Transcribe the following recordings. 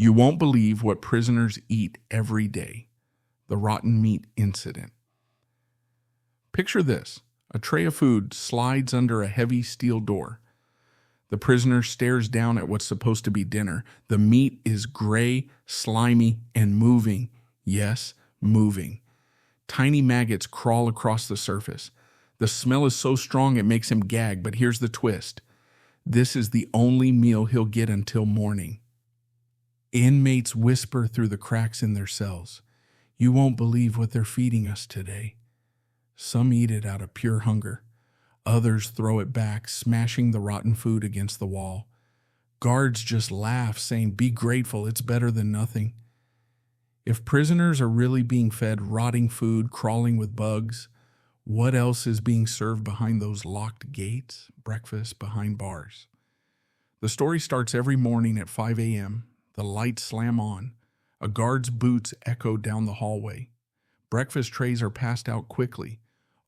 You won't believe what prisoners eat every day. The rotten meat incident. Picture this. A tray of food slides under a heavy steel door. The prisoner stares down at what's supposed to be dinner. The meat is gray, slimy, and moving. Yes, moving. Tiny maggots crawl across the surface. The smell is so strong it makes him gag, but here's the twist. This is the only meal he'll get until morning. Inmates whisper through the cracks in their cells. You won't believe what they're feeding us today. Some eat it out of pure hunger. Others throw it back, smashing the rotten food against the wall. Guards just laugh, saying, "Be grateful, it's better than nothing." If prisoners are really being fed rotting food, crawling with bugs, what else is being served behind those locked gates? Breakfast behind bars. The story starts every morning at 5 a.m. The lights slam on. A guard's boots echo down the hallway. Breakfast trays are passed out quickly.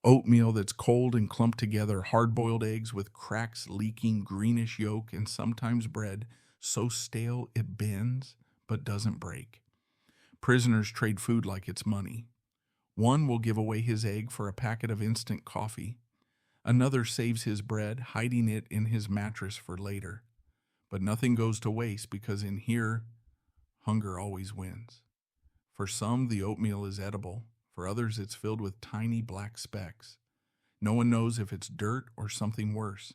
Oatmeal that's cold and clumped together, hard-boiled eggs with cracks leaking greenish yolk, and sometimes bread so stale it bends but doesn't break. Prisoners trade food like it's money. One will give away his egg for a packet of instant coffee. Another saves his bread, hiding it in his mattress for later. But nothing goes to waste because in here, hunger always wins. For some, the oatmeal is edible. For others, it's filled with tiny black specks. No one knows if it's dirt or something worse.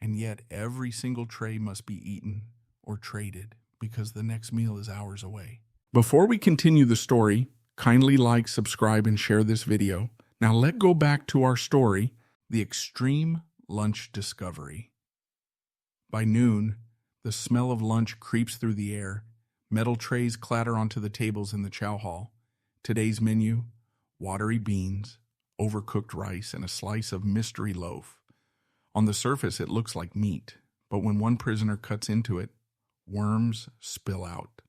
And yet, every single tray must be eaten or traded because the next meal is hours away. Before we continue the story, kindly like, subscribe, and share this video. Now let's go back to our story, the extreme lunch discovery. By noon, the smell of lunch creeps through the air. Metal trays clatter onto the tables in the chow hall. Today's menu: watery beans, overcooked rice, and a slice of mystery loaf. On the surface, it looks like meat, but when one prisoner cuts into it, worms spill out.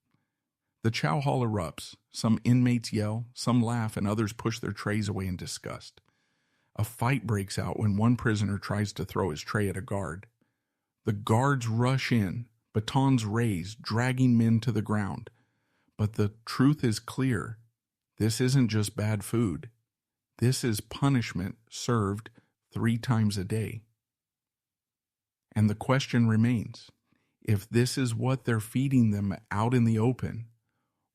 The chow hall erupts. Some inmates yell, some laugh, and others push their trays away in disgust. A fight breaks out when one prisoner tries to throw his tray at a guard. The guards rush in, batons raised, dragging men to the ground. But the truth is clear. This isn't just bad food. This is punishment served 3 times a day. And the question remains, if this is what they're feeding them out in the open,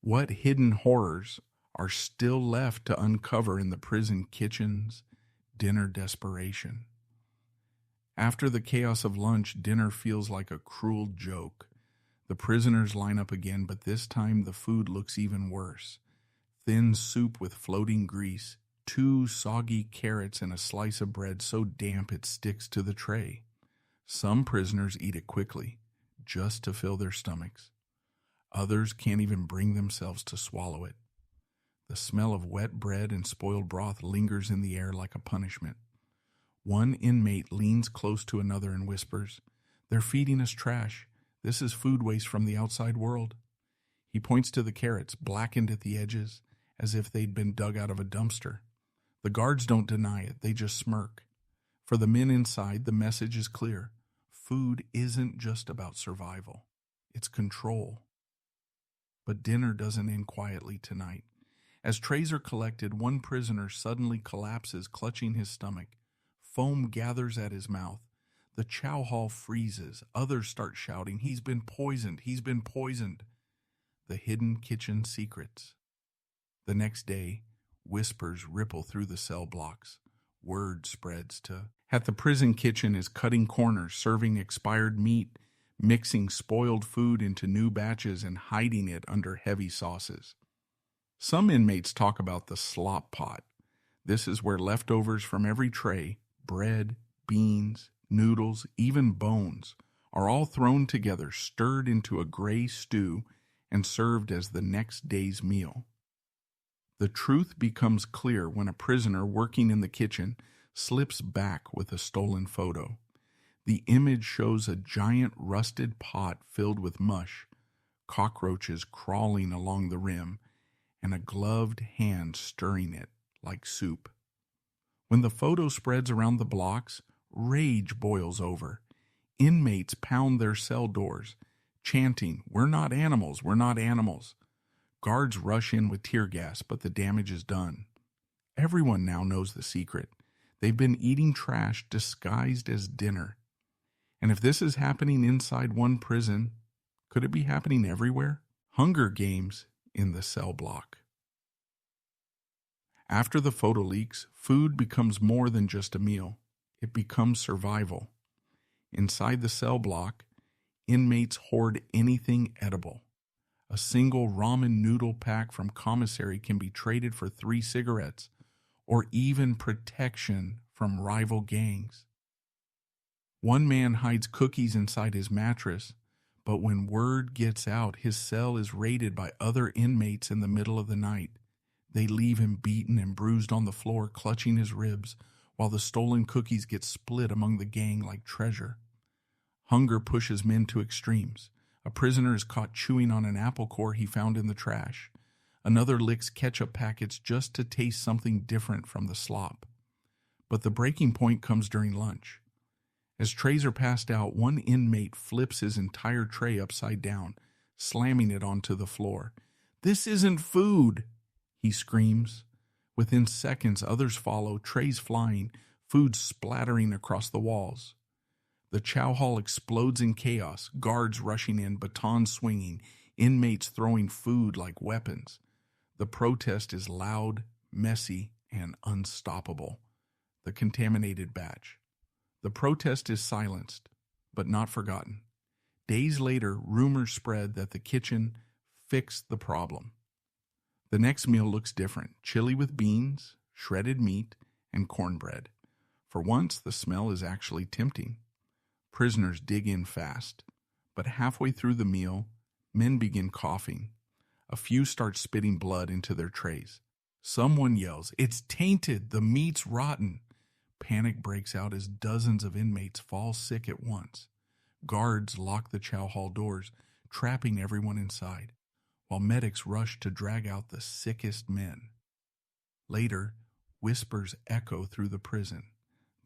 what hidden horrors are still left to uncover in the prison kitchen's dinner desperation? After the chaos of lunch, dinner feels like a cruel joke. The prisoners line up again, but this time the food looks even worse. Thin soup with floating grease, 2 soggy carrots, and a slice of bread so damp it sticks to the tray. Some prisoners eat it quickly, just to fill their stomachs. Others can't even bring themselves to swallow it. The smell of wet bread and spoiled broth lingers in the air like a punishment. One inmate leans close to another and whispers, "They're feeding us trash. This is food waste from the outside world." He points to the carrots, blackened at the edges, as if they'd been dug out of a dumpster. The guards don't deny it, they just smirk. For the men inside, the message is clear. Food isn't just about survival, it's control. But dinner doesn't end quietly tonight. As trays are collected, one prisoner suddenly collapses, clutching his stomach. Foam gathers at his mouth. The chow hall freezes. Others start shouting, "He's been poisoned! He's been poisoned!" The hidden kitchen secrets. The next day, whispers ripple through the cell blocks. Word spreads at the prison kitchen is cutting corners, serving expired meat, mixing spoiled food into new batches, and hiding it under heavy sauces. Some inmates talk about the slop pot. This is where leftovers from every tray, bread, beans, noodles, even bones, are all thrown together, stirred into a gray stew, and served as the next day's meal. The truth becomes clear when a prisoner working in the kitchen slips back with a stolen photo. The image shows a giant rusted pot filled with mush, cockroaches crawling along the rim, and a gloved hand stirring it like soup. When the photo spreads around the blocks, rage boils over. Inmates pound their cell doors, chanting, "We're not animals, we're not animals." Guards rush in with tear gas, but the damage is done. Everyone now knows the secret. They've been eating trash disguised as dinner. And if this is happening inside one prison, could it be happening everywhere? Hunger Games in the cell block. After the photo leaks, food becomes more than just a meal. It becomes survival. Inside the cell block, inmates hoard anything edible. A single ramen noodle pack from Commissary can be traded for 3 cigarettes, or even protection from rival gangs. One man hides cookies inside his mattress, but when word gets out, his cell is raided by other inmates in the middle of the night. They leave him beaten and bruised on the floor, clutching his ribs, while the stolen cookies get split among the gang like treasure. Hunger pushes men to extremes. A prisoner is caught chewing on an apple core he found in the trash. Another licks ketchup packets just to taste something different from the slop. But the breaking point comes during lunch. As trays are passed out, one inmate flips his entire tray upside down, slamming it onto the floor. "This isn't food!" he screams. Within seconds, others follow, trays flying, food splattering across the walls. The chow hall explodes in chaos, guards rushing in, batons swinging, inmates throwing food like weapons. The protest is loud, messy, and unstoppable. The contaminated batch. The protest is silenced, but not forgotten. Days later, rumors spread that the kitchen fixed the problem. The next meal looks different: chili with beans, shredded meat, and cornbread. For once, the smell is actually tempting. Prisoners dig in fast, but halfway through the meal, men begin coughing. A few start spitting blood into their trays. Someone yells, "It's tainted! The meat's rotten!" Panic breaks out as dozens of inmates fall sick at once. Guards lock the chow hall doors, trapping everyone inside, while medics rush to drag out the sickest men. Later, whispers echo through the prison.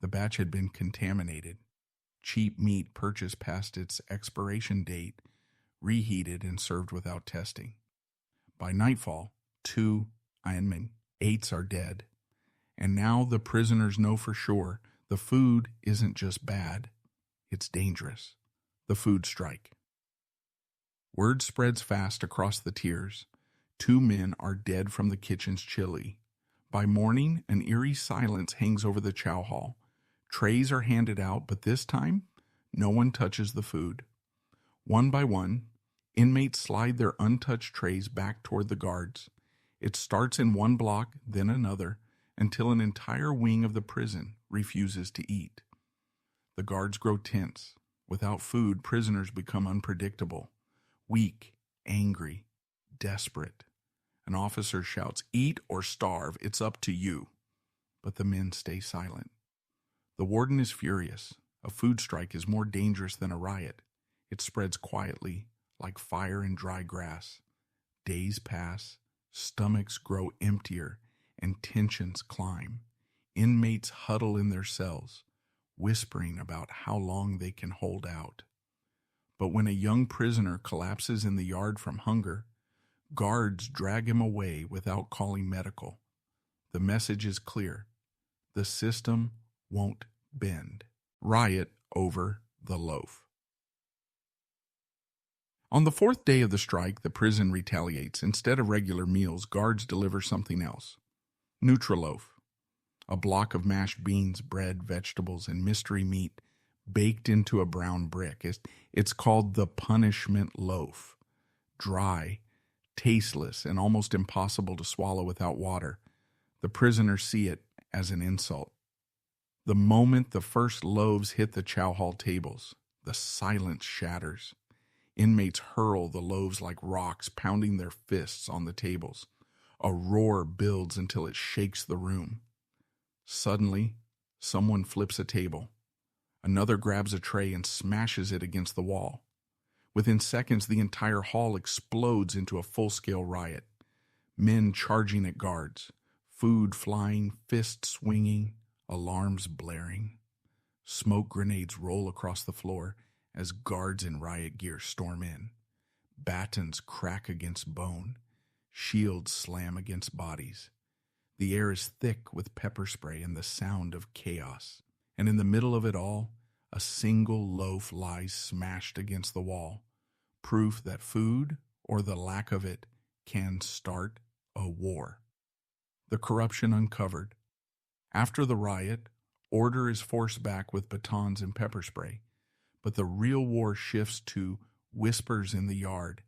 The batch had been contaminated. Cheap meat purchased past its expiration date, reheated and served without testing. By nightfall, 2 inmates are dead. And now the prisoners know for sure the food isn't just bad, it's dangerous. The food strike. Word spreads fast across the tiers. 2 men are dead from the kitchen's chili. By morning, an eerie silence hangs over the chow hall. Trays are handed out, but this time, no one touches the food. One by one, inmates slide their untouched trays back toward the guards. It starts in one block, then another, until an entire wing of the prison refuses to eat. The guards grow tense. Without food, prisoners become unpredictable, weak, angry, desperate. An officer shouts, "Eat or starve, it's up to you." But the men stay silent. The warden is furious. A food strike is more dangerous than a riot. It spreads quietly, like fire in dry grass. Days pass, stomachs grow emptier, and tensions climb. Inmates huddle in their cells, whispering about how long they can hold out. But when a young prisoner collapses in the yard from hunger, guards drag him away without calling medical. The message is clear: the system won't bend. Riot over the loaf. On the 4th day of the strike, the prison retaliates. Instead of regular meals, guards deliver something else. Nutraloaf, a block of mashed beans, bread, vegetables, and mystery meat baked into a brown brick. It's called the punishment loaf. Dry, tasteless, and almost impossible to swallow without water. The prisoners see it as an insult. The moment the first loaves hit the chow hall tables, the silence shatters. Inmates hurl the loaves like rocks, pounding their fists on the tables. A roar builds until it shakes the room. Suddenly, someone flips a table. Another grabs a tray and smashes it against the wall. Within seconds, the entire hall explodes into a full-scale riot. Men charging at guards, food flying, fists swinging, alarms blaring. Smoke grenades roll across the floor, as guards in riot gear storm in. Batons crack against bone. Shields slam against bodies. The air is thick with pepper spray and the sound of chaos. And in the middle of it all, a single loaf lies smashed against the wall, proof that food, or the lack of it, can start a war. The corruption uncovered. After the riot, order is forced back with batons and pepper spray, but the real war shifts to whispers in the yard.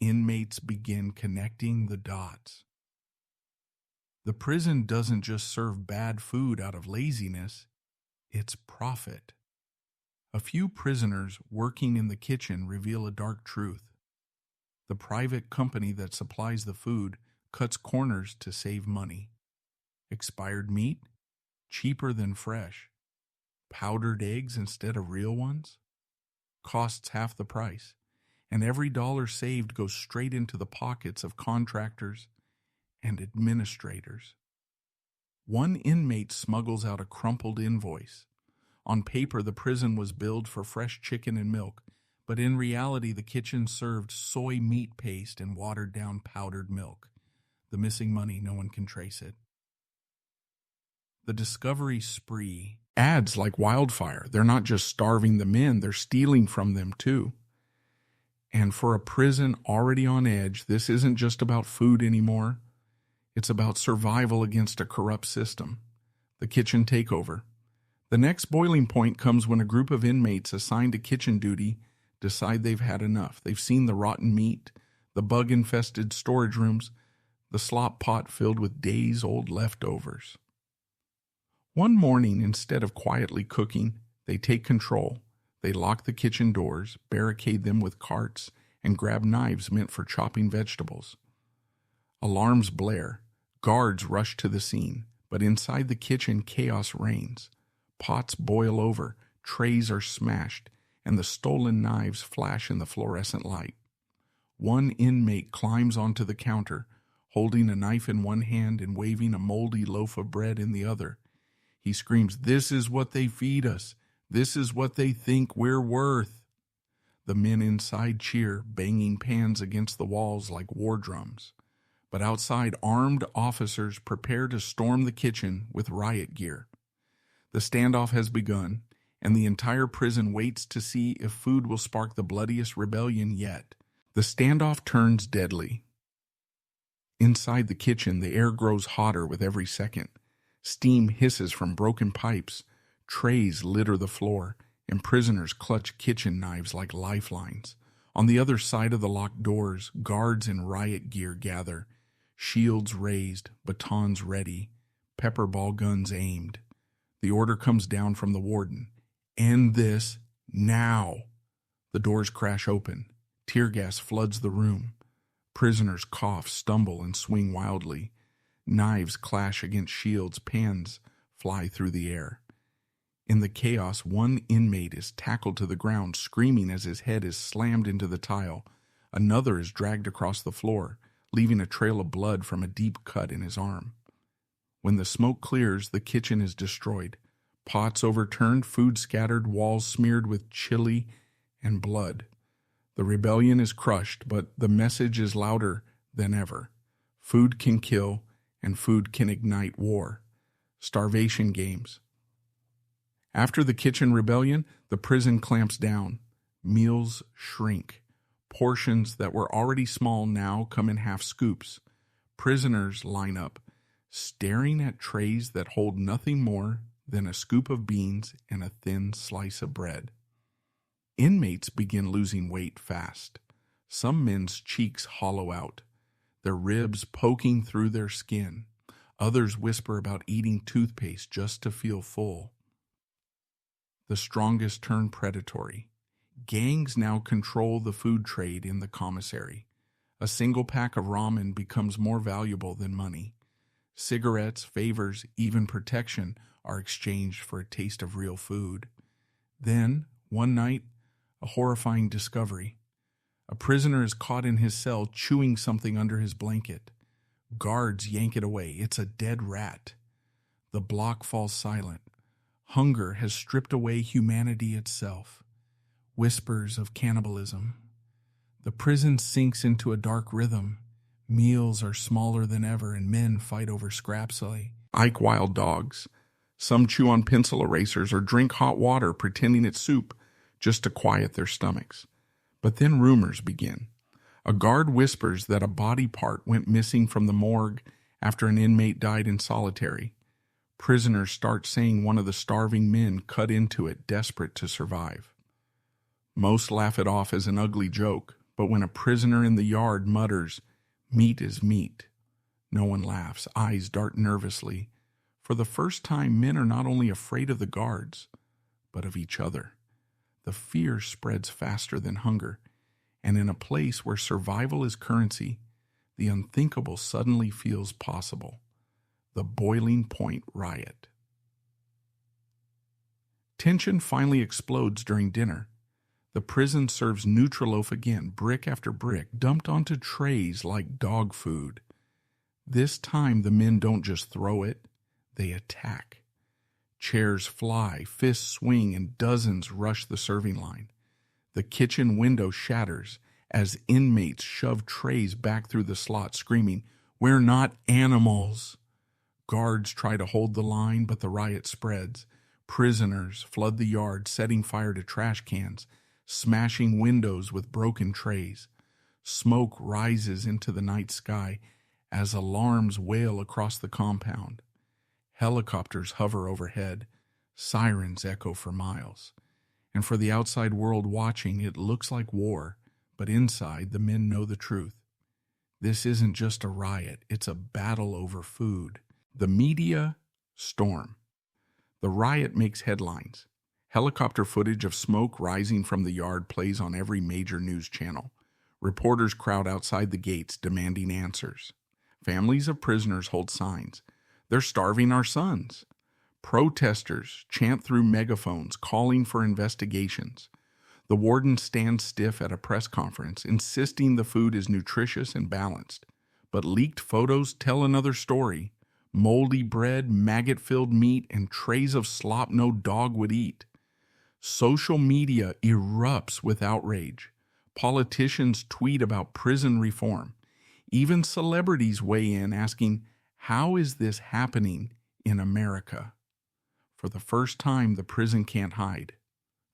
Inmates begin connecting the dots. The prison doesn't just serve bad food out of laziness, it's profit. A few prisoners working in the kitchen reveal a dark truth. The private company that supplies the food cuts corners to save money. Expired meat? Cheaper than fresh. Powdered eggs instead of real ones? Costs half the price. And every dollar saved goes straight into the pockets of contractors and administrators. One inmate smuggles out a crumpled invoice. On paper, the prison was billed for fresh chicken and milk, but in reality, the kitchen served soy meat paste and watered-down powdered milk. The missing money, no one can trace it. The discovery spree adds like wildfire. They're not just starving the men, they're stealing from them too. And for a prison already on edge, this isn't just about food anymore. It's about survival against a corrupt system. The kitchen takeover. The next boiling point comes when a group of inmates assigned to kitchen duty decide they've had enough. They've seen the rotten meat, the bug-infested storage rooms, the slop pot filled with days-old leftovers. One morning, instead of quietly cooking, they take control. They lock the kitchen doors, barricade them with carts, and grab knives meant for chopping vegetables. Alarms blare. Guards rush to the scene, but inside the kitchen, chaos reigns. Pots boil over, trays are smashed, and the stolen knives flash in the fluorescent light. One inmate climbs onto the counter, holding a knife in one hand and waving a moldy loaf of bread in the other. He screams, "This is what they feed us. This is what they think we're worth." The men inside cheer, banging pans against the walls like war drums. But outside, armed officers prepare to storm the kitchen with riot gear. The standoff has begun, and the entire prison waits to see if food will spark the bloodiest rebellion yet. The standoff turns deadly. Inside the kitchen, the air grows hotter with every second. Steam hisses from broken pipes, trays litter the floor, and prisoners clutch kitchen knives like lifelines. On the other side of the locked doors, guards in riot gear gather, shields raised, batons ready, pepper ball guns aimed. The order comes down from the warden. End this now. The doors crash open. Tear gas floods the room. Prisoners cough, stumble, and swing wildly. Knives clash against shields, pans fly through the air. In the chaos, one inmate is tackled to the ground, screaming as his head is slammed into the tile. Another is dragged across the floor, leaving a trail of blood from a deep cut in his arm. When the smoke clears, the kitchen is destroyed. Pots overturned, food scattered, walls smeared with chili and blood. The rebellion is crushed, but the message is louder than ever. Food can kill, and food can ignite war. Starvation games. After the kitchen rebellion, the prison clamps down. Meals shrink. Portions that were already small now come in half scoops. Prisoners line up, staring at trays that hold nothing more than a scoop of beans and a thin slice of bread. Inmates begin losing weight fast. Some men's cheeks hollow out, their ribs poking through their skin. Others whisper about eating toothpaste just to feel full. The strongest turn predatory. Gangs now control the food trade in the commissary. A single pack of ramen becomes more valuable than money. Cigarettes, favors, even protection are exchanged for a taste of real food. Then, one night, a horrifying discovery. A prisoner is caught in his cell chewing something under his blanket. Guards yank it away. It's a dead rat. The block falls silent. Hunger has stripped away humanity itself. whispers of cannibalism. The prison sinks into a dark rhythm. Meals are smaller than ever, and men fight over scraps like wild dogs. Some chew on pencil erasers or drink hot water pretending it's soup just to quiet their stomachs. But then rumors begin. A guard whispers that a body part went missing from the morgue after an inmate died in solitary. Prisoners start saying one of the starving men cut into it, desperate to survive. Most laugh it off as an ugly joke, but when a prisoner in the yard mutters, "Meat is meat," no one laughs. Eyes dart nervously. For the first time, men are not only afraid of the guards, but of each other. The fear spreads faster than hunger, and in a place where survival is currency, the unthinkable suddenly feels possible. The boiling point riot. Tension finally explodes during dinner. The prison serves Nutraloaf again, brick after brick, dumped onto trays like dog food. This time the men don't just throw it, they attack. Chairs fly, fists swing, and dozens rush the serving line. The kitchen window shatters as inmates shove trays back through the slot, screaming, "We're not animals!" Guards try to hold the line, but the riot spreads. Prisoners flood the yard, setting fire to trash cans, smashing windows with broken trays. Smoke rises into the night sky as alarms wail across the compound. Helicopters hover overhead. Sirens echo for miles. And for the outside world watching, it looks like war, but inside, the men know the truth. This isn't just a riot, it's a battle over food. The media storm. The riot makes headlines. Helicopter footage of smoke rising from the yard plays on every major news channel. Reporters crowd outside the gates demanding answers. Families of prisoners hold signs. "They're starving our sons." Protesters chant through megaphones calling for investigations. The warden stands stiff at a press conference, insisting the food is nutritious and balanced. But leaked photos tell another story. Moldy bread, maggot-filled meat, and trays of slop no dog would eat. Social media erupts with outrage. Politicians tweet about prison reform. Even celebrities weigh in, asking, "How is this happening in America?" For the first time, the prison can't hide.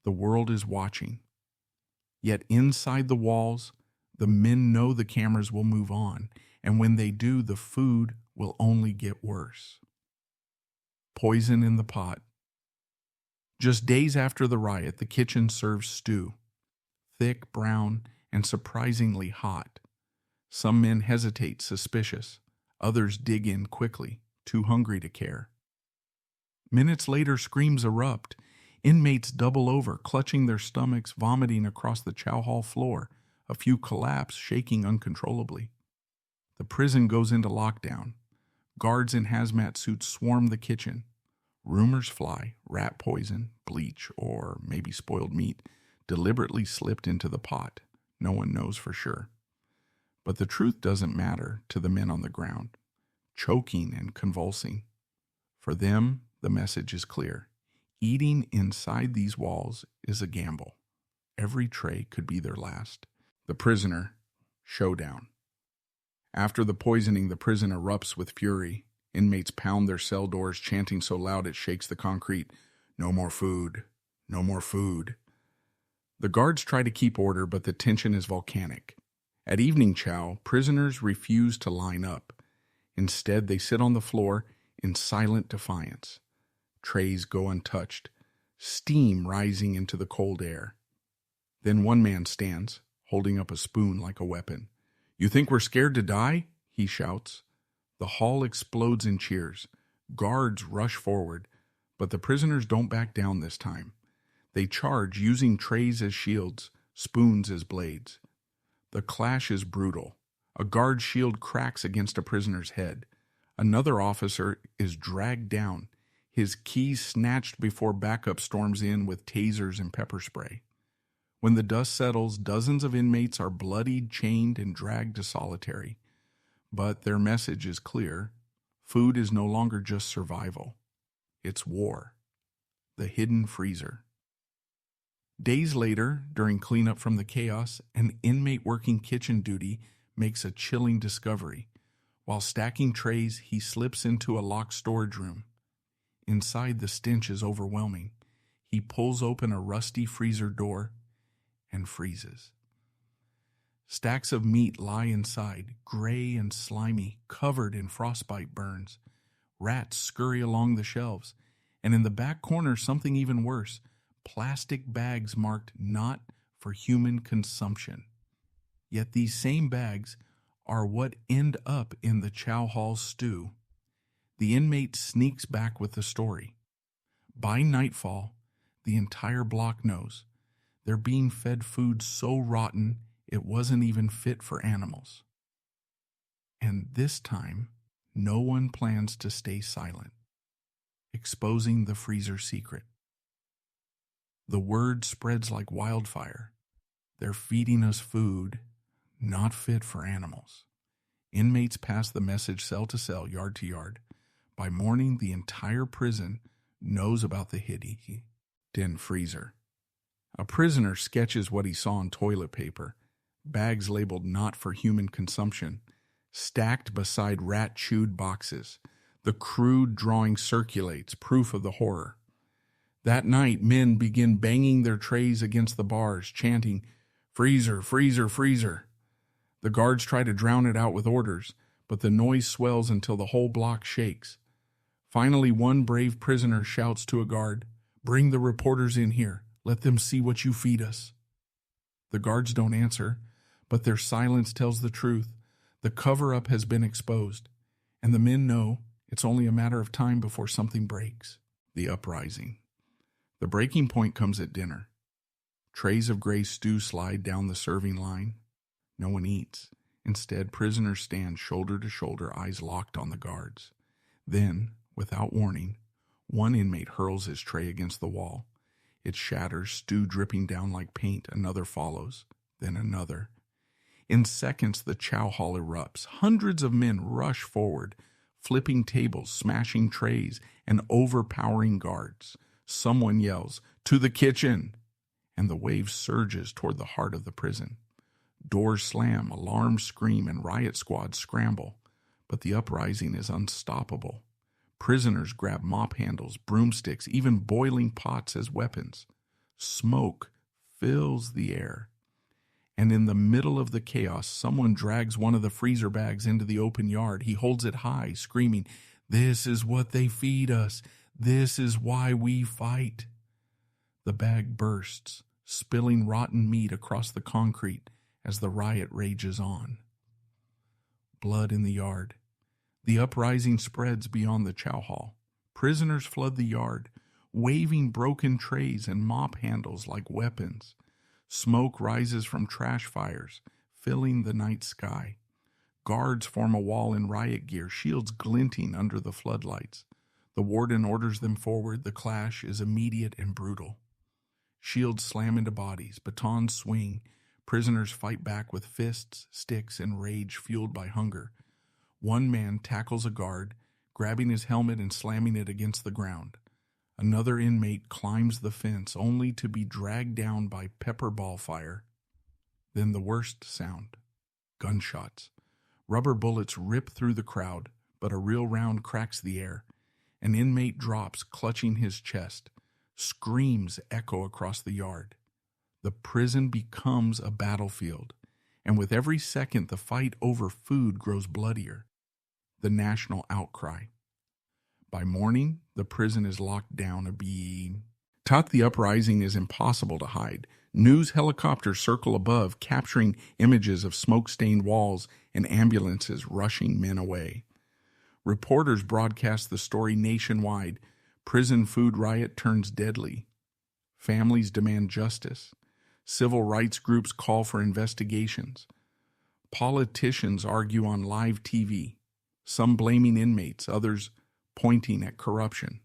The world is watching. Yet inside the walls, the men know the cameras will move on, and when they do, the food will only get worse. Poison in the pot. Just days after the riot, the kitchen serves stew. Thick, brown, and surprisingly hot. Some men hesitate, suspicious. Others dig in quickly, too hungry to care. Minutes later, screams erupt. Inmates double over, clutching their stomachs, vomiting across the chow hall floor. A few collapse, shaking uncontrollably. The prison goes into lockdown. Guards in hazmat suits swarm the kitchen. Rumors fly, rat poison, bleach, or maybe spoiled meat, deliberately slipped into the pot. No one knows for sure. But the truth doesn't matter to the men on the ground, choking and convulsing. For them, the message is clear. Eating inside these walls is a gamble. Every tray could be their last. The prisoner showdown. After the poisoning, the prison erupts with fury. Inmates pound their cell doors, chanting so loud it shakes the concrete. "No more food. No more food." The guards try to keep order, but the tension is volcanic. At evening chow, prisoners refuse to line up. Instead, they sit on the floor in silent defiance. Trays go untouched, steam rising into the cold air. Then one man stands, holding up a spoon like a weapon. "You think we're scared to die?" he shouts. The hall explodes in cheers. Guards rush forward, but the prisoners don't back down this time. They charge, using trays as shields, spoons as blades. The clash is brutal. A guard's shield cracks against a prisoner's head. Another officer is dragged down, his keys snatched before backup storms in with tasers and pepper spray. When the dust settles, dozens of inmates are bloodied, chained, and dragged to solitary. But their message is clear. Food is no longer just survival. It's war. The hidden freezer. Days later, during cleanup from the chaos, an inmate working kitchen duty makes a chilling discovery. While stacking trays, he slips into a locked storage room. Inside, the stench is overwhelming. He pulls open a rusty freezer door and freezes. Stacks of meat lie inside, gray and slimy, covered in frostbite burns. Rats scurry along the shelves, and in the back corner, something even worse, plastic bags marked not for human consumption. Yet these same bags are what end up in the chow hall stew. The inmate sneaks back with the story. By nightfall, the entire block knows they're being fed food so rotten it wasn't even fit for animals. And this time, no one plans to stay silent, exposing the freezer secret. The word spreads like wildfire. They're feeding us food not fit for animals. Inmates pass the message cell to cell, yard to yard. By morning, the entire prison knows about the hidden freezer. A prisoner sketches what he saw on toilet paper, bags labeled not for human consumption, stacked beside rat-chewed boxes. The crude drawing circulates, proof of the horror. That night, men begin banging their trays against the bars, chanting, "Freezer, freezer, freezer." The guards try to drown it out with orders, but the noise swells until the whole block shakes. Finally, one brave prisoner shouts to a guard, "Bring the reporters in here. Let them see what you feed us." The guards don't answer, but their silence tells the truth. The cover-up has been exposed, and the men know it's only a matter of time before something breaks. The uprising. The breaking point comes at dinner. Trays of gray stew slide down the serving line. No one eats. Instead, prisoners stand shoulder to shoulder, eyes locked on the guards. Then, without warning, one inmate hurls his tray against the wall. It shatters, stew dripping down like paint. Another follows, then another. In seconds, the chow hall erupts. Hundreds of men rush forward, flipping tables, smashing trays, and overpowering guards. Someone yells, "To the kitchen!" and the wave surges toward the heart of the prison. Doors slam, alarms scream, and riot squads scramble. But the uprising is unstoppable. Prisoners grab mop handles, broomsticks, even boiling pots as weapons. Smoke fills the air. And in the middle of the chaos, someone drags one of the freezer bags into the open yard. He holds it high, screaming, "This is what they feed us. This is why we fight." The bag bursts, spilling rotten meat across the concrete as the riot rages on. Blood in the yard. The uprising spreads beyond the chow hall. Prisoners flood the yard, waving broken trays and mop handles like weapons. Smoke rises from trash fires, filling the night sky. Guards form a wall in riot gear, shields glinting under the floodlights. The warden orders them forward. The clash is immediate and brutal. Shields slam into bodies, batons swing. Prisoners fight back with fists, sticks, and rage fueled by hunger. One man tackles a guard, grabbing his helmet and slamming it against the ground. Another inmate climbs the fence, only to be dragged down by pepper ball fire. Then the worst sound, gunshots. Rubber bullets rip through the crowd, but a real round cracks the air. An inmate drops, clutching his chest. Screams echo across the yard. The prison becomes a battlefield, and with every second the fight over food grows bloodier. The national outcry. By morning, the prison is locked down, the uprising is impossible to hide. News helicopters circle above, capturing images of smoke-stained walls and ambulances rushing men away. Reporters broadcast the story nationwide. Prison food riot turns deadly. Families demand justice. Civil rights groups call for investigations. Politicians argue on live TV, some blaming inmates, others pointing at corruption.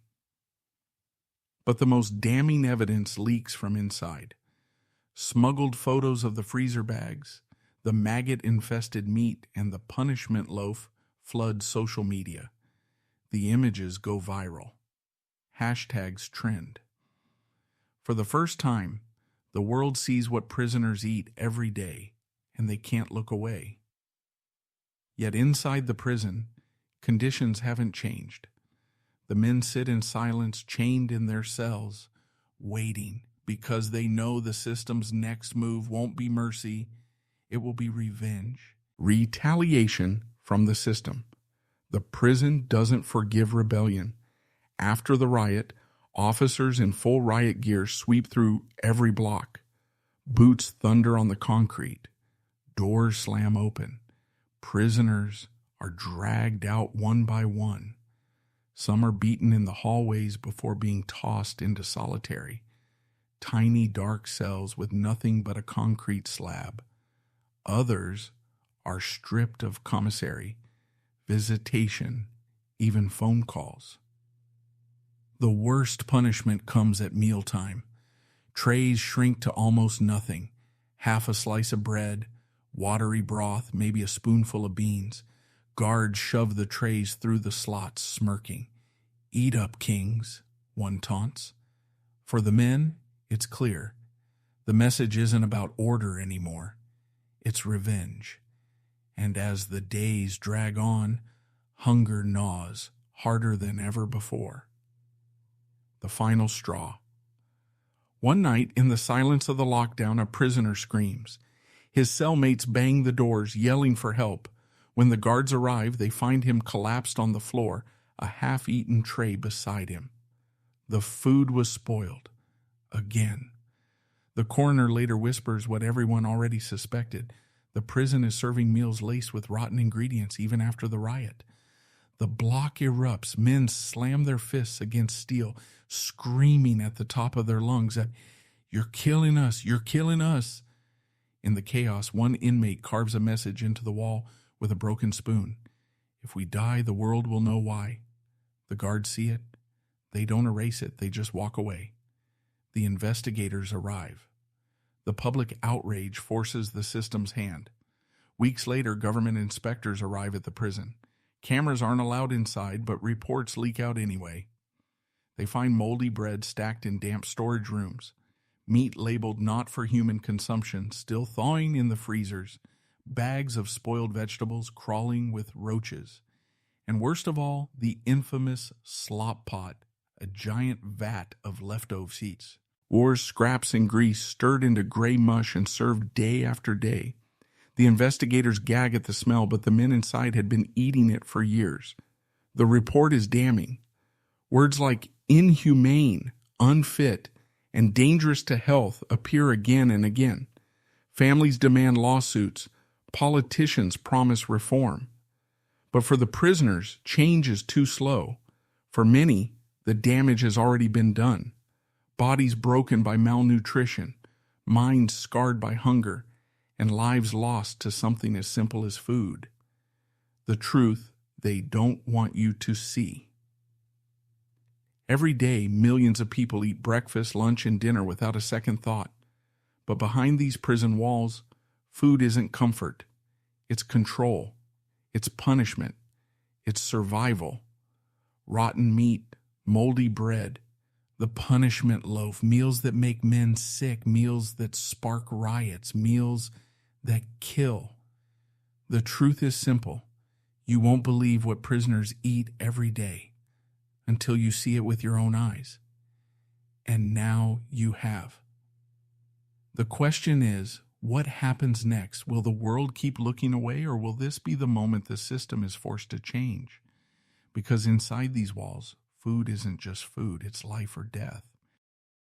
But the most damning evidence leaks from inside. Smuggled photos of the freezer bags, the maggot-infested meat, and the punishment loaf flood social media. The images go viral. Hashtags trend. For the first time, The world sees what prisoners eat every day, and they can't look away. Yet inside the prison, conditions haven't changed. The men sit in silence, chained in their cells, waiting, because they know the system's next move won't be mercy, it will be revenge. Retaliation from the system. The prison doesn't forgive rebellion. After the riot, officers in full riot gear sweep through every block. Boots thunder on the concrete. Doors slam open. Prisoners are dragged out one by one. Some are beaten in the hallways before being tossed into solitary. Tiny dark cells with nothing but a concrete slab. Others are stripped of commissary, visitation, even phone calls. The worst punishment comes at mealtime. Trays shrink to almost nothing. Half a slice of bread, watery broth, maybe a spoonful of beans. Guards shove the trays through the slots, smirking. "Eat up, kings," one taunts. For the men, it's clear. The message isn't about order anymore. It's revenge. And as the days drag on, hunger gnaws harder than ever before. The final straw. One night, in the silence of the lockdown, a prisoner screams. His cellmates bang the doors, yelling for help. When the guards arrive, they find him collapsed on the floor, a half-eaten tray beside him. The food was spoiled. Again. The coroner later whispers what everyone already suspected. The prison is serving meals laced with rotten ingredients even after the riot. The block erupts. Men slam their fists against steel, screaming at the top of their lungs that, "You're killing us, you're killing us." In the chaos, one inmate carves a message into the wall with a broken spoon. "If we die, the world will know why." The guards see it. They don't erase it, they just walk away. The investigators arrive. The public outrage forces the system's hand. Weeks later, government inspectors arrive at the prison. Cameras aren't allowed inside, but reports leak out anyway. They find moldy bread stacked in damp storage rooms, meat labeled not for human consumption, still thawing in the freezers, bags of spoiled vegetables crawling with roaches, and worst of all, the infamous slop pot, a giant vat of leftover seats. War's scraps and grease stirred into gray mush and served day after day. The investigators gag at the smell, but the men inside had been eating it for years. The report is damning. Words like inhumane, unfit, and dangerous to health appear again and again. Families demand lawsuits. Politicians promise reform. But for the prisoners, change is too slow. For many, the damage has already been done. Bodies broken by malnutrition, minds scarred by hunger, and lives lost to something as simple as food. The truth they don't want you to see. Every day, millions of people eat breakfast, lunch, and dinner without a second thought. But behind these prison walls, food isn't comfort. It's control. It's punishment. It's survival. Rotten meat, moldy bread, the punishment loaf, meals that make men sick, meals that spark riots, meals that kill. The truth is simple. You won't believe what prisoners eat every day until you see it with your own eyes. And now you have. The question is, what happens next? Will the world keep looking away, or will this be the moment the system is forced to change? Because inside these walls, food isn't just food, it's life or death.